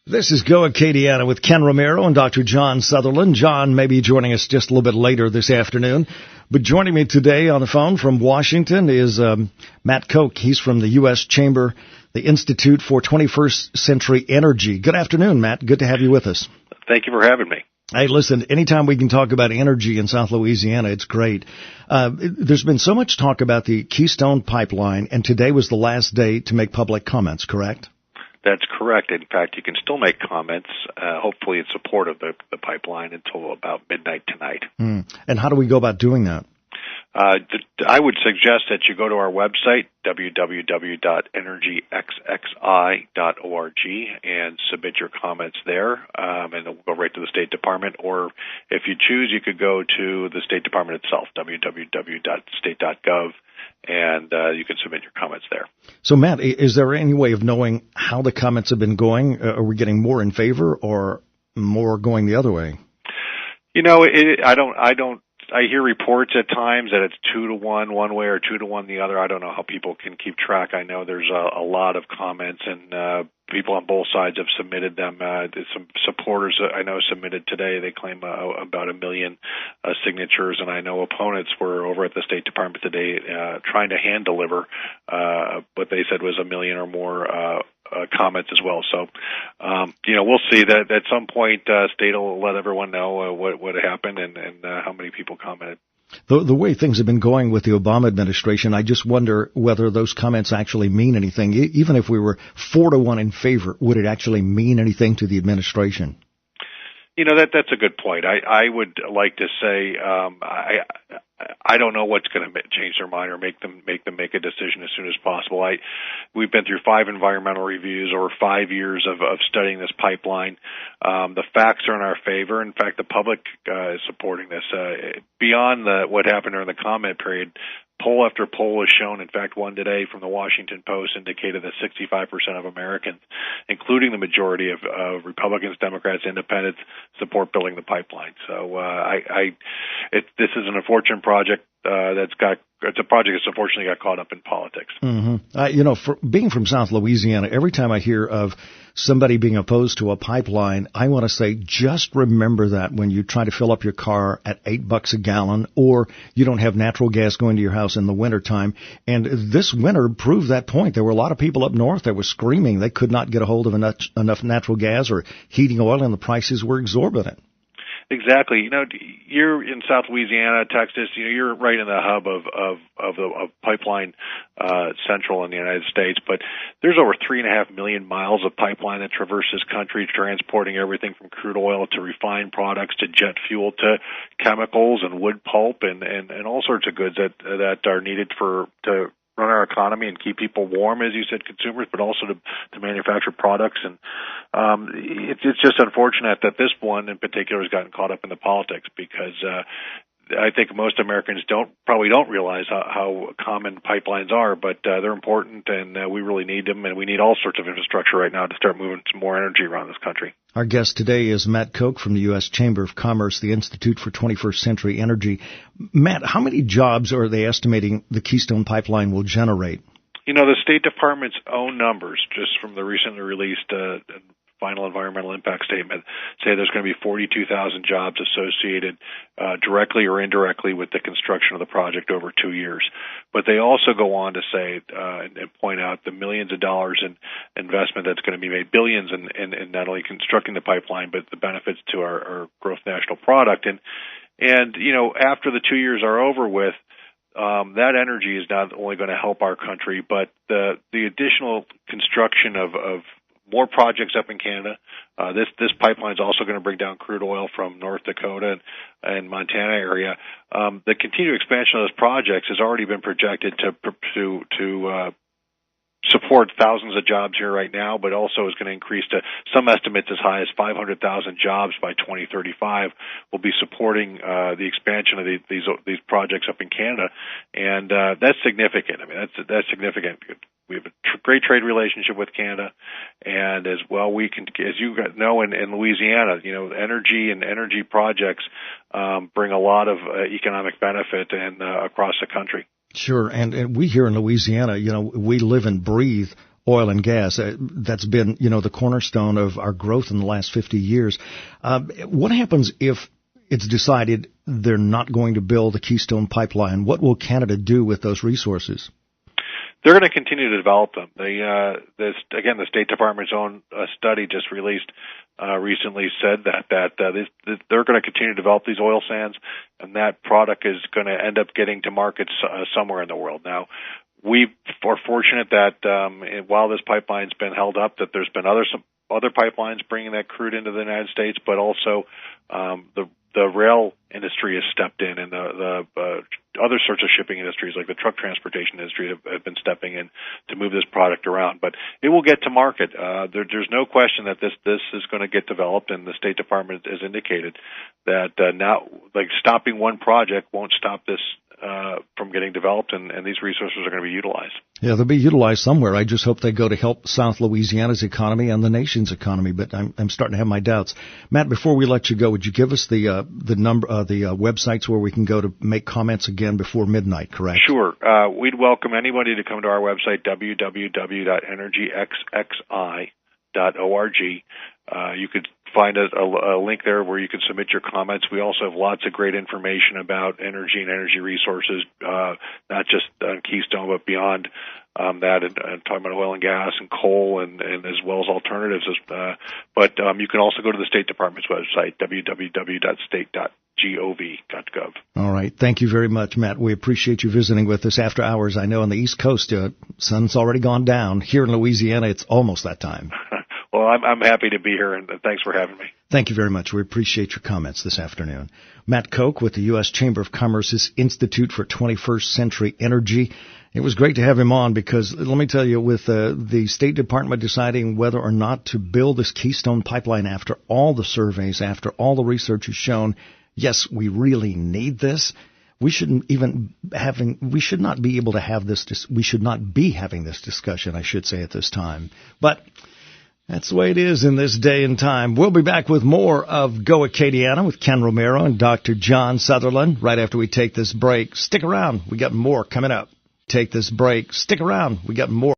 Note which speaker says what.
Speaker 1: This is Go Acadiana with Ken Romero and Dr. John Sutherland. John may be joining us just a little bit later this afternoon. But joining me today on the phone from Washington is Matt Koch. He's from the U.S. Chamber, the Institute for 21st Century Energy. Good afternoon, Matt. Good to have you with us.
Speaker 2: Thank you for having me.
Speaker 1: Hey, listen, anytime we can talk about energy in South Louisiana, it's great. There's been so much talk about the Keystone pipeline, and today was the last day to make public comments, correct?
Speaker 2: That's correct. In fact, you can still make comments, hopefully in support of the pipeline until about midnight tonight.
Speaker 1: And how do we go about doing that?
Speaker 2: I would suggest that you go to our website, www.energyxxi.org, and submit your comments there, and it will go right to the State Department. Or if you choose, you could go to the State Department itself, www.state.gov, and you can submit your comments there.
Speaker 1: So, Matt, is there any way of knowing how the comments have been going? Are we getting more in favor or more going the other way?
Speaker 2: You know, I hear reports at times that it's 2-1 one way or 2-1 the other. I don't know how people can keep track. I know there's a lot of comments, and people on both sides have submitted them. Some supporters I know submitted today. They claim about 1 million signatures, and I know opponents were over at the State Department today trying to hand deliver what they said was 1 million or more comments as well. So, we'll see that at some point State will let everyone know what happened and how many people commented.
Speaker 1: The way things have been going with the Obama administration, I just wonder whether those comments actually mean anything. Even if we were 4-1 in favor, would it actually mean anything to the administration?
Speaker 2: You know, that's a good point. I would like to say I don't know what's going to change their mind or make them make a decision as soon as possible. We've been through 5 environmental reviews over 5 years of studying this pipeline. The facts are in our favor. In fact, the public is supporting this. Beyond what happened during the comment period, poll after poll has shown, in fact, one today from the Washington Post indicated that 65% of Americans, including the majority of Republicans, Democrats, Independents, support building the pipeline. So this is an unfortunate project it's a project that's unfortunately got caught up in politics.
Speaker 1: Mm-hmm. For being from South Louisiana, every time I hear of somebody being opposed to a pipeline, I want to say, just remember that when you try to fill up your car at $8 a gallon, or you don't have natural gas going to your house in the wintertime. And this winter proved that point. There were a lot of people up north that were screaming they could not get a hold of enough natural gas or heating oil, and the prices were exorbitant.
Speaker 2: Exactly. You know, you're in South Louisiana, Texas. You know, you're right in the hub of pipeline central in the United States. But there's over 3.5 million miles of pipeline that traverse this country, transporting everything from crude oil to refined products to jet fuel to chemicals and wood pulp and all sorts of goods that are needed to run our economy and keep people warm, as you said, consumers, but also to manufacture products. And it's just unfortunate that this one in particular has gotten caught up in the politics, because I think most Americans probably don't realize how common pipelines are, but they're important, and we really need them, and we need all sorts of infrastructure right now to start moving some more energy around this country.
Speaker 1: Our guest today is Matt Koch from the U.S. Chamber of Commerce, the Institute for 21st Century Energy. Matt, how many jobs are they estimating the Keystone Pipeline will generate?
Speaker 2: You know, the State Department's own numbers, just from the recently released final environmental impact statement, say there's going to be 42,000 jobs associated directly or indirectly with the construction of the project over 2 years. But they also go on to say and point out the millions of dollars in investment that's going to be made, billions in not only constructing the pipeline, but the benefits to our gross national product. And you know, after the 2 years are over with, that energy is not only going to help our country, but the additional construction of more projects up in Canada. This pipeline is also going to bring down crude oil from North Dakota and Montana area. The continued expansion of those projects has already been projected to support thousands of jobs here right now, but also is going to increase to some estimates as high as 500,000 jobs by 2035. Will be supporting the expansion of these projects up in Canada, and that's significant. I mean, that's significant. We have a great trade relationship with Canada, and as well, we can, as you know, in Louisiana, you know, energy and energy projects bring a lot of economic benefit and across the country.
Speaker 1: Sure, and we here in Louisiana, you know, we live and breathe oil and gas. That's been, the cornerstone of our growth in the last 50 years. What happens if it's decided they're not going to build a Keystone pipeline? What will Canada do with those resources?
Speaker 2: They're going to continue to develop them. The State Department's own study just released recently said that they're going to continue to develop these oil sands, and that product is going to end up getting to markets somewhere in the world. Now, we are fortunate that while this pipeline's been held up, that there's been some other pipelines bringing that crude into the United States, but also the rail industry has stepped in, and the other sorts of shipping industries, like the truck transportation industry, have been stepping in to move this product around. But it will get to market. There's no question that this is going to get developed, and the State Department has indicated that now, like, stopping one project won't stop this from getting developed, and these resources are going to be utilized. Yeah,
Speaker 1: they'll be utilized somewhere. I just hope they go to help South Louisiana's economy and the nation's economy, but I'm starting to have my doubts. Matt, before we let you go, would you give us the websites where we can go to make comments again before midnight, correct?
Speaker 2: Sure. We'd welcome anybody to come to our website, www.energyxi.org. You could find a link there where you can submit your comments. We also have lots of great information about energy and energy resources, not just on Keystone, but beyond that, and talking about oil and gas and coal, and as well as alternatives. But you can also go to the State Department's website, www.state.gov.gov.
Speaker 1: All right. Thank you very much, Matt. We appreciate you visiting with us after hours. I know on the East Coast, sun's already gone down. Here in Louisiana, it's almost that time.
Speaker 2: Well, I'm happy to be here, and thanks for having me.
Speaker 1: Thank you very much. We appreciate your comments this afternoon. Matt Koch with the U.S. Chamber of Commerce's Institute for 21st Century Energy. It was great to have him on because, let me tell you, with the State Department deciding whether or not to build this Keystone pipeline after all the surveys, after all the research has shown, yes, we really need this. We shouldn't we should not be able to have this, we should not be having this discussion, I should say, at this time. But that's the way it is in this day and time. We'll be back with more of Go Acadiana with Ken Romero and Dr. John Sutherland right after we take this break. Stick around. We got more coming up. Take this break. Stick around. We got more.